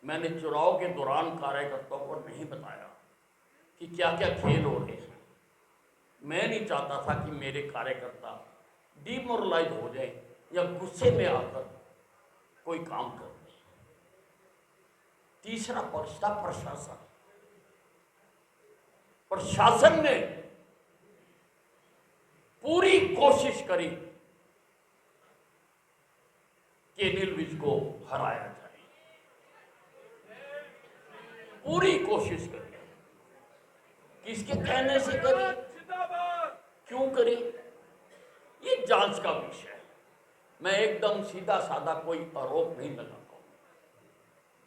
मैंने चुनाव के दौरान कार्यकर्ताओं को नहीं बताया कि क्या क्या खेल हो रहे हैं। मैं नहीं चाहता था कि मेरे कार्यकर्ता डिमोरलाइज हो जाए या गुस्से में आकर कोई काम कर दे। तीसरा पक्ष था प्रशासन। प्रशासन ने पूरी कोशिश करी कि अनिल विज को हराया जाए, पूरी कोशिश करी। किसके कहने से करी, क्यों करी, ये जांच का विषय है। मैं एकदम सीधा साधा कोई आरोप नहीं लगाता हूं।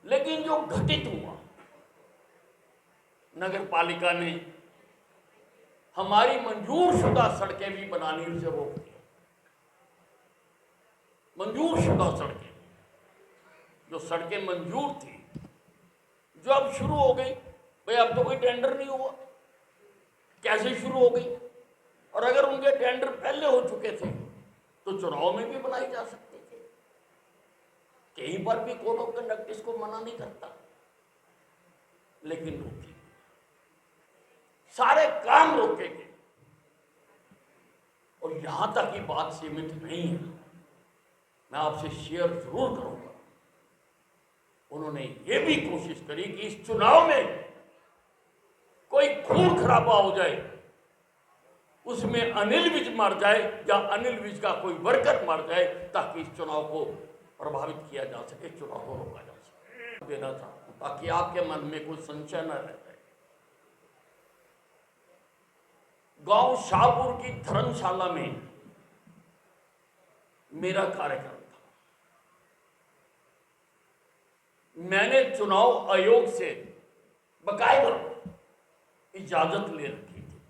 लेकिन जो घटित हुआ, नगर पालिका ने हमारी मंजूर शुदा सड़कें भी बनाने से रोक दिया। मंजूर शुदा सड़कें, जो सड़कें मंजूर थी, जो अब शुरू हो गई। भाई अब तो कोई टेंडर नहीं हुआ, कैसे शुरू हो गई? और अगर उनके टेंडर पहले हो चुके थे तो चुनाव में भी बनाई जा सकती थी। कहीं पर भी कोड ऑफ कंडक्ट इसको मना नहीं करता, लेकिन रोकी, सारे काम रोके गए। और यहां तक की बात सीमित नहीं है, मैं आपसे शेयर जरूर करूंगा। उन्होंने ये भी कोशिश करी कि इस चुनाव में कोई खून खराबा हो जाए, उसमें अनिल विज मर जाए या अनिल विज का कोई वर्कर मर जाए, ताकि इस चुनाव को प्रभावित किया जा सके, चुनाव को रोका जा सके। देना चाहता हूं ताकि आपके मन में कोई संशय न रह जाए। गांव शाहपुर की धर्मशाला में मेरा कार्यक्रम था। मैंने चुनाव आयोग से बकायदा इजाजत ले रखी थी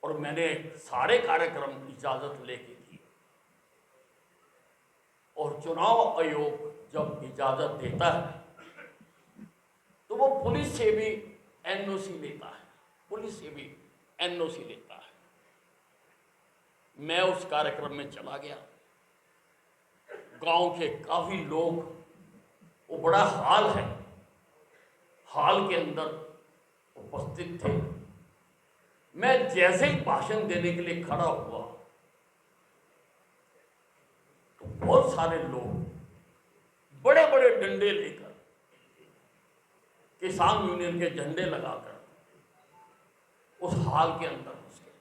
और मैंने सारे कार्यक्रम इजाजत लेके किए। और चुनाव आयोग जब इजाजत देता है तो वो पुलिस से भी एनओसी लेता है, पुलिस से भी एनओसी लेता है। मैं उस कार्यक्रम में चला गया। गांव के काफी लोग, वो बड़ा हॉल है, हॉल के अंदर उपस्थित थे। मैं जैसे ही भाषण देने के लिए खड़ा हुआ तो बहुत सारे लोग बड़े बड़े डंडे लेकर, किसान यूनियन के झंडे लगाकर उस हॉल के अंदर घुस गए।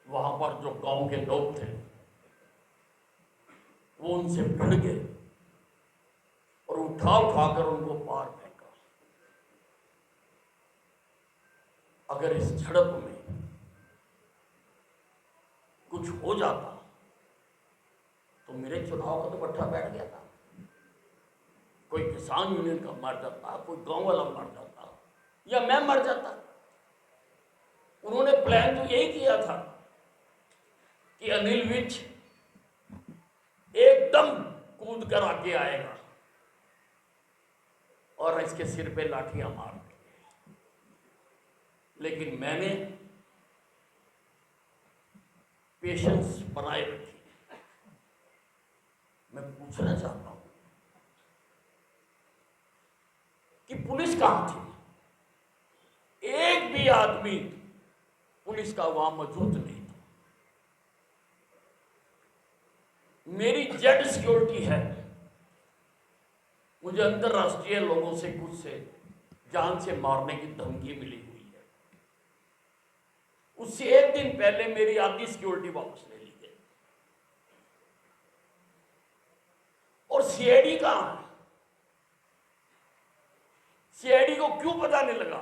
वहां पर जो गांव के लोग थे वो उनसे भिड़ गए और उठा उठाकर उनको पार फेंका। अगर इस झड़प में कुछ हो जाता तो मेरे चुनाव का तो बट्टा बैठ गया था। कोई किसान यूनियन का मर जाता, कोई गांव वाला मर जाता, या मैं मर जाता। उन्होंने प्लान तो यही किया था कि अनिल विज एकदम कूद कर आगे आएगा और इसके सिर पे लाठियां मार देंगे। लेकिन मैंने पेशेंस बनाए रखी। मैं पूछना चाहता हूं कि पुलिस कहां थी? एक भी आदमी पुलिस का वहां मौजूद नहीं था। मेरी जेड सिक्योरिटी है, मुझे अंतरराष्ट्रीय लोगों से कुछ से जान से मारने की धमकी मिली हुई है। उससे एक दिन पहले मेरी आधी सिक्योरिटी वापस ले ली गई। और सीआईडी कहां है? सीआईडी को क्यों पता नहीं लगा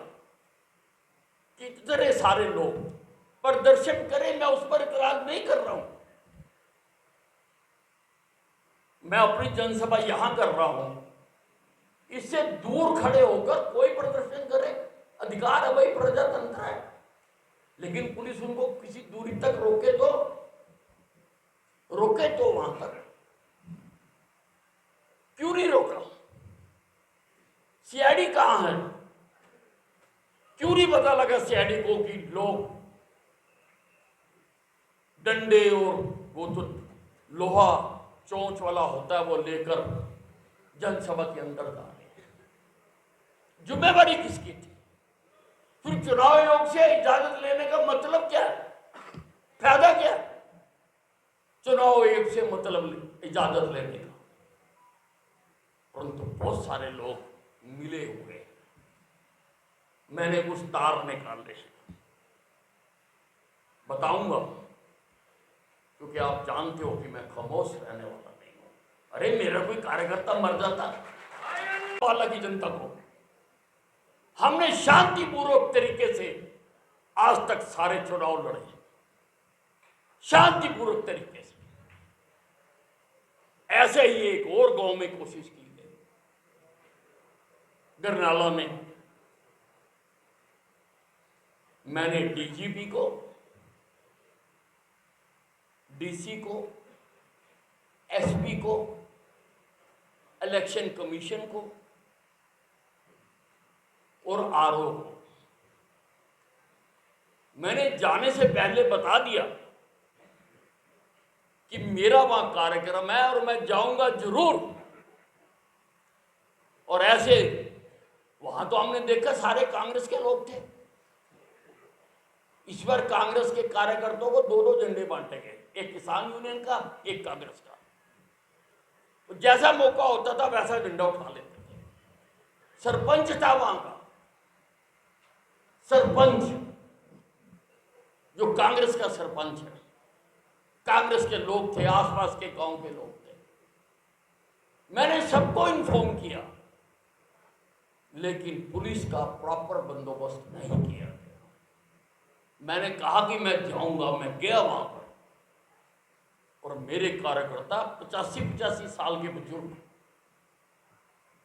कि इतने सारे लोग प्रदर्शन करें? मैं उस पर इतराज नहीं कर रहा हूं। मैं अपनी जनसभा यहां कर रहा हूं, इससे दूर खड़े होकर कोई प्रदर्शन करे, अधिकार है भाई, प्रजातंत्र है। लेकिन पुलिस उनको किसी दूरी तक रोके तो वहां तक क्यों नहीं रोका? सीआईडी कहां है? क्यों नहीं पता लगा सीआईडी को कि लोग डंडे और वो तो लोहा चोंच वाला होता है वो लेकर जनसभा के अंदर जा रहे हैं। जिम्मेवारी किसकी थी? फिर चुनाव आयोग से इजाजत लेने का मतलब क्या है? फायदा क्या है चुनाव आयोग से मतलब इजाजत लेने का? परंतु बहुत सारे लोग मिले हुए हैं। मैंने कुछ तार निकाले हैं, बताऊंगा, क्योंकि आप जानते हो कि मैं खामोश रहने वाला नहीं हूं। अरे मेरा कोई कार्यकर्ता मर जाता वाला की जनता को हमने शांतिपूर्वक तरीके से आज तक सारे चुनाव लड़े, शांतिपूर्वक तरीके से। ऐसे ही एक और गांव में कोशिश की गई, गरनाला में। मैंने डीजीपी को, डीसी को, एसपी को, इलेक्शन कमीशन को और आरओ को मैंने जाने से पहले बता दिया कि मेरा वहां कार्यक्रम है और मैं जाऊंगा जरूर। और ऐसे वहां तो हमने देखा सारे कांग्रेस के लोग थे। इस बार कांग्रेस के कार्यकर्ताओं को दो दो झंडे बांटे गए, एक किसान यूनियन का, एक कांग्रेस का। तो जैसा मौका होता था वैसा झंडा उठा लेते थे। सरपंच था वहां का, सरपंच जो कांग्रेस का सरपंच है, कांग्रेस के लोग थे, आसपास के गांव के लोग थे। मैंने सबको इन्फॉर्म किया, लेकिन पुलिस का प्रॉपर बंदोबस्त नहीं किया गया। मैंने कहा कि मैं जाऊंगा, मैं गया वहां पर, और मेरे कार्यकर्ता 85 साल के बुजुर्ग,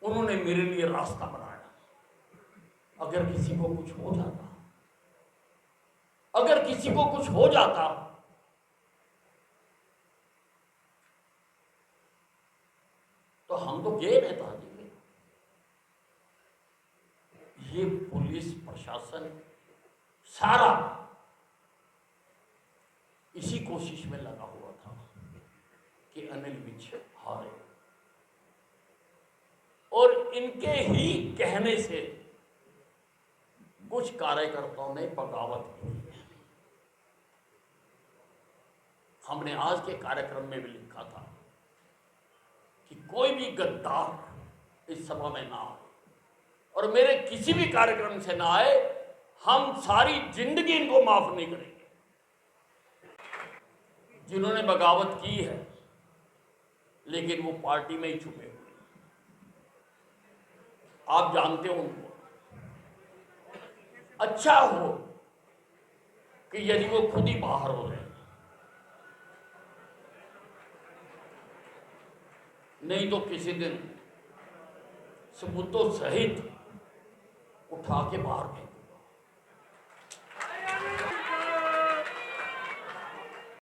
उन्होंने मेरे लिए रास्ता बनाया। अगर किसी को कुछ हो जाता, अगर किसी को कुछ हो जाता तो हम तो गए नेताजी में। ये पुलिस प्रशासन सारा इसी कोशिश में लगा हुआ था कि अनिल विज हारे, और इनके ही कहने से कुछ कार्यकर्ताओं ने बगावत की। हमने आज के कार्यक्रम में भी लिखा था कि कोई भी गद्दार इस सभा में ना आए, और मेरे किसी भी कार्यक्रम से ना आए, हम सारी जिंदगी इनको माफ नहीं करेंगे। जिन्होंने बगावत की है लेकिन वो पार्टी में ही छुपे हुए, आप जानते हो उनको। अच्छा हो कि यदि वो खुद ही बाहर हो जाए, नहीं तो किसी दिन सबूतों सहित उठा के बाहर फेंक